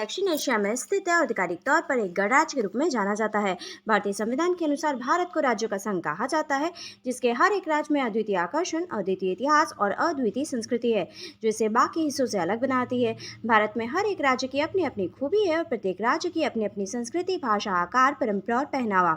दक्षिण एशिया में स्थित है, आधिकारिक तौर पर एक गणराज्य के रूप में जाना जाता है। भारतीय संविधान के अनुसार भारत को राज्यों का संघ कहा जाता है, जिसके हर एक राज्य में अद्वितीय आकर्षण, अद्वितीय इतिहास और अद्वितीय संस्कृति है, जो इसे बाकी हिस्सों से अलग बनाती है। भारत में हर एक राज्य की अपनी अपनी खूबी है और प्रत्येक राज्य की अपनी अपनी संस्कृति, भाषा, आकार, परंपरा और पहनावा।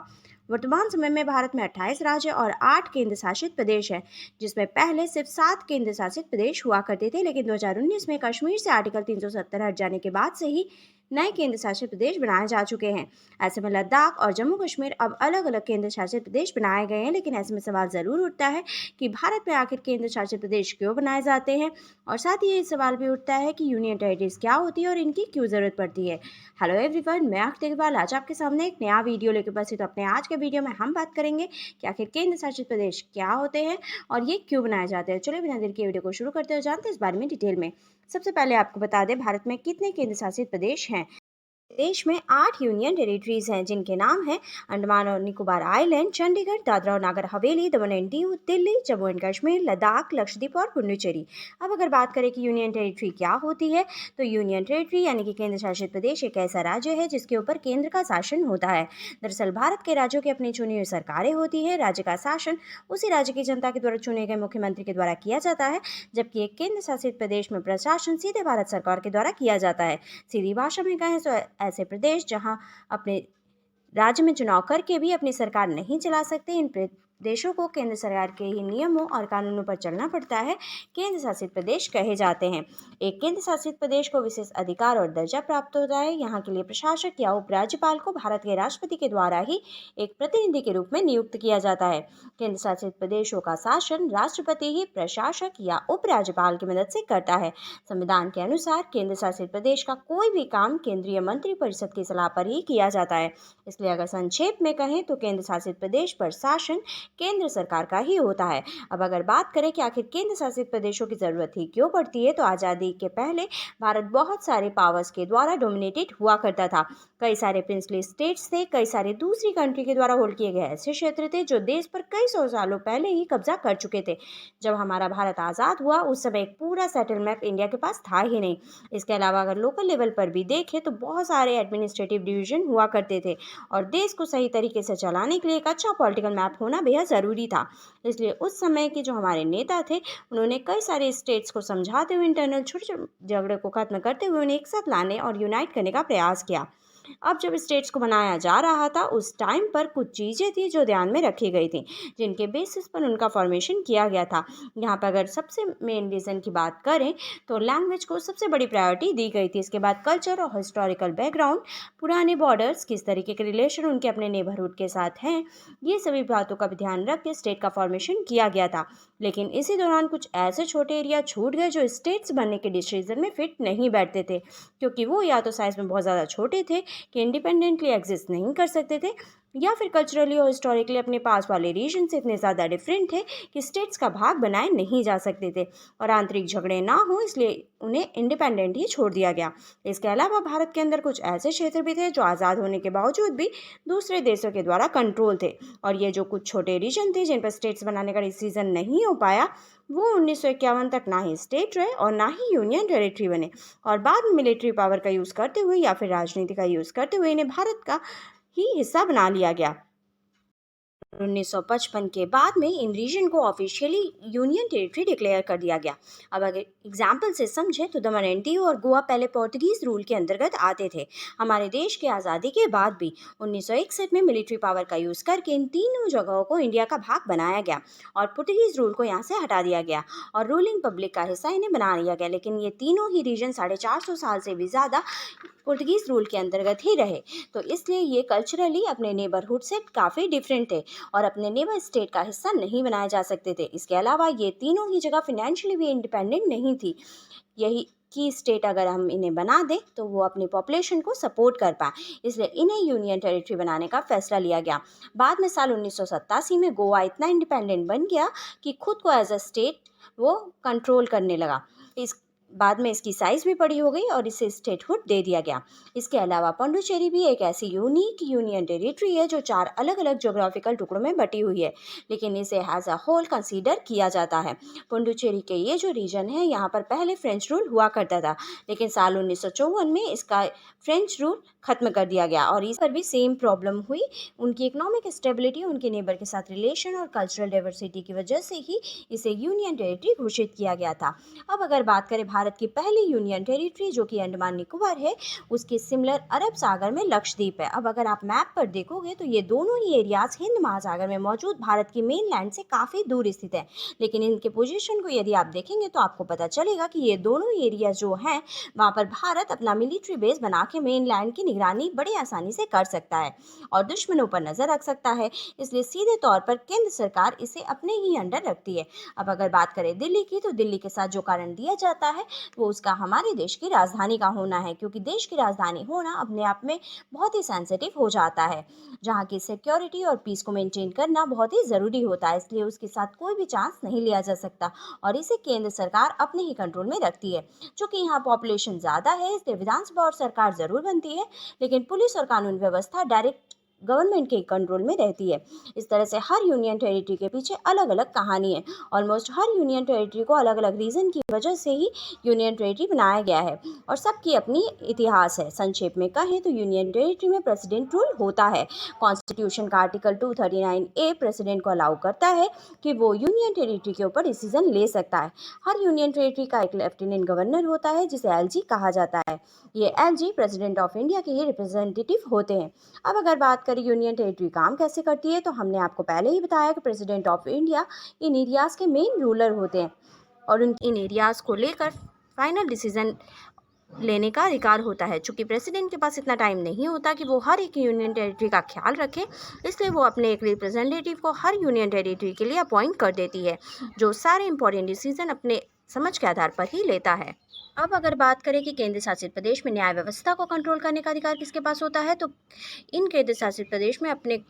वर्तमान समय में भारत में 28 राज्य और 8 केंद्र शासित प्रदेश हैं, जिसमें पहले सिर्फ 7 केंद्र शासित प्रदेश हुआ करते थे, लेकिन 2019 में कश्मीर से आर्टिकल 370 हट जाने के बाद से ही नए केंद्र शासित प्रदेश बनाए जा चुके हैं। ऐसे में लद्दाख और जम्मू कश्मीर अब अलग अलग केंद्र शासित प्रदेश बनाए गए हैं, लेकिन ऐसे में सवाल जरूर उठता है कि भारत में आखिर केंद्र शासित प्रदेश क्यों बनाए जाते हैं, और साथ ही ये सवाल भी उठता है कि यूनियन टेरिटरीज क्या होती है और इनकी क्यों जरूरत पड़ती है। हेलो एवरीवन, मैं अख्तर इकबाल आज आपके सामने एक नया वीडियो लेकर उपस्थित। तो अपने आज के वीडियो में हम बात करेंगे कि आखिर केंद्र शासित प्रदेश क्या होते हैं और ये क्यों बनाए जाते हैं। चलिए बिना देर के वीडियो को शुरू करते हुए जानते हैं इस बारे में डिटेल में। सबसे पहले आपको बता दें, भारत में कितने केंद्र शासित प्रदेश हैं। देश में 8 यूनियन टेरिटरीज हैं, जिनके नाम हैं अंडमान और निकोबार आइलैंड, चंडीगढ़, दादरा और नागर हवेली, दमन एंड दीव, दिल्ली, जम्मू एंड कश्मीर, लद्दाख, लक्षद्वीप और पुडुचेरी। अब अगर बात करें कि यूनियन टेरिटरी क्या होती है, तो यूनियन टेरिटरी यानी कि केंद्र शासित प्रदेश एक ऐसा राज्य है जिसके ऊपर केंद्र का शासन होता है। दरअसल भारत के राज्यों की अपनी चुनी हुई सरकारें होती है। राज्य का शासन उसी राज्य की जनता के द्वारा चुने गए मुख्यमंत्री के द्वारा किया जाता है, जबकि एक केंद्र शासित प्रदेश में प्रशासन सीधे भारत सरकार के द्वारा किया जाता है। सीधी भाषा में कहें तो ऐसे प्रदेश जहां अपने राज्य में चुनाव करके भी अपनी सरकार नहीं चला सकते, इन प्रदेशों को केंद्र सरकार के ही नियमों और कानूनों पर चलना पड़ता है, केंद्र शासित प्रदेश कहे जाते हैं। एक केंद्र शासित प्रदेश को विशेष अधिकार और दर्जा प्राप्त होता है। यहाँ के लिए प्रशासक या उपराज्यपाल को भारत के राष्ट्रपति के द्वारा ही एक प्रतिनिधि के रूप में नियुक्त किया जाता है। केंद्र शासित प्रदेशों का शासन राष्ट्रपति ही प्रशासक या उपराज्यपाल की मदद से करता है। संविधान के अनुसार केंद्र शासित प्रदेश का कोई भी काम केंद्रीय मंत्रिपरिषद की सलाह पर ही किया जाता है। इसलिए अगर संक्षेप में कहें तो केंद्र शासित प्रदेश पर शासन केंद्र सरकार का ही होता है। अब अगर बात करें कि आखिर केंद्र शासित प्रदेशों की जरूरत ही क्यों पड़ती है, तो आज़ादी के पहले भारत बहुत सारे पावर्स के द्वारा डोमिनेटेड हुआ करता था। कई सारे प्रिंसली स्टेट्स थे, कई सारे दूसरी कंट्री के द्वारा होल्ड किए गए ऐसे क्षेत्र थे जो देश पर कई सौ सालों पहले ही कब्जा कर चुके थे। जब हमारा भारत आज़ाद हुआ उस समय एक पूरा सेटल मैप इंडिया के पास था ही नहीं। इसके अलावा अगर लोकल लेवल पर भी देखें तो बहुत सारे एडमिनिस्ट्रेटिव डिवीजन हुआ करते थे, और देश को सही तरीके से चलाने के लिए एक अच्छा पॉलिटिकल मैप होना बेहद ज़रूरी था। इसलिए उस समय के जो हमारे नेता थे, उन्होंने कई सारे स्टेट्स को समझाते हुए, इंटरनल छोटे छोटे झगड़े को खत्म करते हुए उन्हें एक साथ लाने और यूनाइट करने का प्रयास किया। अब जब स्टेट्स को बनाया जा रहा था, उस टाइम पर कुछ चीज़ें थी जो ध्यान में रखी गई थी, जिनके बेसिस पर उनका फॉर्मेशन किया गया था। यहाँ पर अगर सबसे मेन रीज़न की बात करें तो लैंग्वेज को सबसे बड़ी प्रायोरिटी दी गई थी। इसके बाद कल्चर और हिस्टोरिकल बैकग्राउंड, पुराने बॉर्डर्स, किस तरीके के रिलेशन उनके अपने नेबरहुड के साथ हैं, ये सभी बातों का भी ध्यान रख के स्टेट का फॉर्मेशन किया गया था। लेकिन इसी दौरान कुछ ऐसे छोटे एरिया छूट गए जो स्टेट्स बनने के डिसीजन में फिट नहीं बैठते थे, क्योंकि वो या तो साइज में बहुत ज़्यादा छोटे थे कि इंडिपेंडेंटली एग्जिस्ट नहीं कर सकते थे, या फिर कल्चरली और हिस्टोरिकली अपने पास वाले रीजन से इतने ज़्यादा डिफरेंट थे कि स्टेट्स का भाग बनाए नहीं जा सकते थे, और आंतरिक झगड़े ना हो इसलिए उन्हें इंडिपेंडेंट ही छोड़ दिया गया। इसके अलावा भारत के अंदर कुछ ऐसे क्षेत्र भी थे जो आज़ाद होने के बावजूद भी दूसरे देशों के द्वारा कंट्रोल थे, और ये जो कुछ छोटे रीजन थे जिन पर स्टेट्स बनाने का डिसीजन नहीं हो पाया, वो 1951 तक ना ही स्टेट रहे और ना ही यूनियन टेरिटरी बने, और बाद में मिलिट्री पावर का यूज़ करते हुए या फिर राजनीति का यूज़ करते हुए इन्हें भारत का ही हिस्सा बना लिया गया। 1955 के बाद में इन रीजन को ऑफिशियली यूनियन टेरिटरी डिक्लेयर कर दिया गया। अब अगर एग्जाम्पल से समझें तो दमन एंड दीव और गोवा पहले पोर्तुगीज रूल के अंतर्गत आते थे। हमारे देश की आज़ादी के बाद भी 1961 में मिलिट्री पावर का यूज़ करके इन तीनों जगहों को इंडिया का भाग बनाया गया और पुर्तगीज रूल को यहाँ से हटा दिया गया और रूलिंग पब्लिक का हिस्सा इन्हें बना लिया गया। लेकिन ये तीनों ही रीजन 450 साल से भी ज़्यादा पुर्तगीज रूल के अंतर्गत ही रहे, तो इसलिए ये कल्चरली अपने नेबरहुड से काफ़ी डिफरेंट थे और अपने नेबर स्टेट का हिस्सा नहीं बनाए जा सकते थे। इसके अलावा ये तीनों ही जगह फिनेंशियली भी इंडिपेंडेंट नहीं थी। यही की स्टेट अगर हम इन्हें बना दें तो वो अपनी पॉपुलेशन को सपोर्ट कर पाए, इसलिए इन्हें यूनियन टेरिटरी बनाने का फैसला लिया गया। बाद में साल 1987 में गोवा इतना इंडिपेंडेंट बन गया कि खुद को एज अ स्टेट वो कंट्रोल करने लगा। इस बाद में इसकी साइज़ भी बड़ी हो गई और इसे स्टेटहुड दे दिया गया। इसके अलावा पुडुचेरी भी एक ऐसी यूनिक यूनियन टेरिटरी है जो 4 अलग-अलग ज्योग्राफिकल टुकड़ों में बटी हुई है, लेकिन इसे एज अ होल कंसीडर किया जाता है। पुडुचेरी के ये जो रीजन है, यहाँ पर पहले फ्रेंच रूल हुआ करता था, लेकिन साल 1954 में इसका फ्रेंच रूल खत्म कर दिया गया और इस पर भी सेम प्रॉब्लम हुई। उनकी इकोनॉमिक स्टेबिलिटी, उनके नेबर के साथ रिलेशन और कल्चरल डाइवर्सिटी की वजह से ही इसे यूनियन टेरिटरी घोषित किया गया था। अब अगर बात करें भारत की पहली यूनियन टेरिटरी जो कि अंडमान निकोबार है, उसके सिमिलर अरब सागर में लक्षद्वीप है। अब अगर आप मैप पर देखोगे तो ये दोनों ही एरियाज हिंद महासागर में मौजूद भारत की मेन लैंड से काफ़ी दूर स्थित है, लेकिन इनके पोजीशन को यदि आप देखेंगे तो आपको पता चलेगा कि ये दोनों एरिया जो हैं वहाँ पर भारत अपना मिलिट्री बेस बना के मेन लैंड की निगरानी बड़ी आसानी से कर सकता है और दुश्मनों पर नजर रख सकता है। इसलिए सीधे तौर पर केंद्र सरकार इसे अपने ही अंडर रखती है। अब अगर बात करें दिल्ली की, तो दिल्ली के साथ जो कारण दिया जाता है वो उसका हमारे देश की राजधानी का होना है, क्योंकि देश की राजधानी होना अपने आप में बहुत ही सेंसिटिव हो जाता है, जहाँ की सिक्योरिटी और पीस को मेंटेन करना बहुत ही ज़रूरी होता है। इसलिए उसके साथ कोई भी चांस नहीं लिया जा सकता और इसे केंद्र सरकार अपने ही कंट्रोल में रखती है। चूँकि यहाँ पॉपुलेशन ज़्यादा है, इसलिए विधानसभा और सरकार ज़रूर बनती है, लेकिन पुलिस और कानून व्यवस्था डायरेक्ट गवर्नमेंट के कंट्रोल में रहती है। इस तरह से हर यूनियन टेरिटरी के पीछे अलग अलग कहानी है। ऑलमोस्ट हर यूनियन टेरिटरी को अलग अलग रीज़न की वजह से ही यूनियन टेरिटरी बनाया गया है और सबकी अपनी इतिहास है। संक्षेप में कहें तो यूनियन टेरिटरी में प्रेसिडेंट रूल होता है। कॉन्स्टिट्यूशन का आर्टिकल 239A प्रेसिडेंट को अलाउ करता है कि वो यूनियन टेरिटरी के ऊपर डिसीजन ले सकता है। हर यूनियन टेरिटरी का एक लेफ्टिनेंट गवर्नर होता है जिसे LG कहा जाता है। ये LG प्रेसिडेंट ऑफ इंडिया के ही रिप्रेजेंटेटिव होते हैं। अब अगर बात करें यूनियन टेरिटरी काम कैसे करती है, तो हमने आपको पहले ही बताया कि president of India in areas के मेन रूलर होते हैं और उन इन एरियाज़ को लेकर फाइनल डिसीजन लेने का अधिकार होता है। चूँकि प्रेसिडेंट के पास इतना टाइम नहीं होता कि वो हर एक यूनियन टेरिटरी का ख्याल रखे, इसलिए वो अपने एक रिप्रेजेंटेटिव को हर यूनियन टेरिटरी के लिए अपॉइंट कर देती है, जो सारे इंपॉर्टेंट डिसीजन अपने समझ के आधार पर ही लेता है। अब अगर बात करें कि केंद्र शासित प्रदेश में न्याय व्यवस्था को कंट्रोल करने का अधिकार किसके पास होता है, तो इन केंद्र शासित प्रदेश में अपने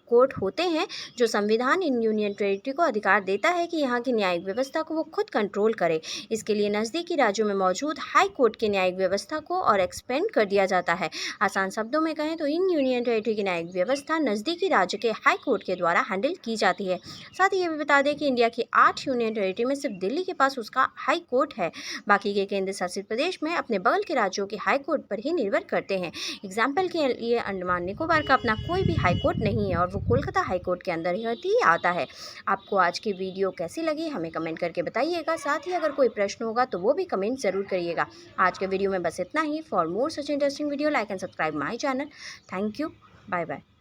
कोर्ट होते हैं जो संविधान इन यूनियन टेरिटरी को अधिकार देता है कि यहाँ की न्यायिक व्यवस्था को वो खुद कंट्रोल करे। इसके लिए नज़दीकी राज्यों में मौजूद हाई कोर्ट की न्यायिक व्यवस्था को और एक्सपेंड कर दिया जाता है। आसान शब्दों में कहें तो इन यूनियन टेरिटरी की न्यायिक व्यवस्था नज़दीकी राज्य के हाई कोर्ट के द्वारा हैंडल की जाती है। साथ ही ये भी बता दें कि इंडिया की 8 यूनियन टेरिटरी में सिर्फ दिल्ली के पास उसका हाई कोर्ट है, बाकी के केंद्र शासित प्रदेश में अपने बगल के राज्यों के हाई कोर्ट पर ही निर्भर करते हैं। एग्जाम्पल के लिए अंडमान निकोबार का अपना कोई भी हाई कोर्ट नहीं है और कोलकाता हाई कोर्ट के अंदर ही आता है। आपको आज की वीडियो कैसी लगी हमें कमेंट करके बताइएगा। साथ ही अगर कोई प्रश्न होगा तो वो भी कमेंट ज़रूर करिएगा। आज के वीडियो में बस इतना ही। For more such interesting video like and subscribe my channel. Thank you. Bye bye.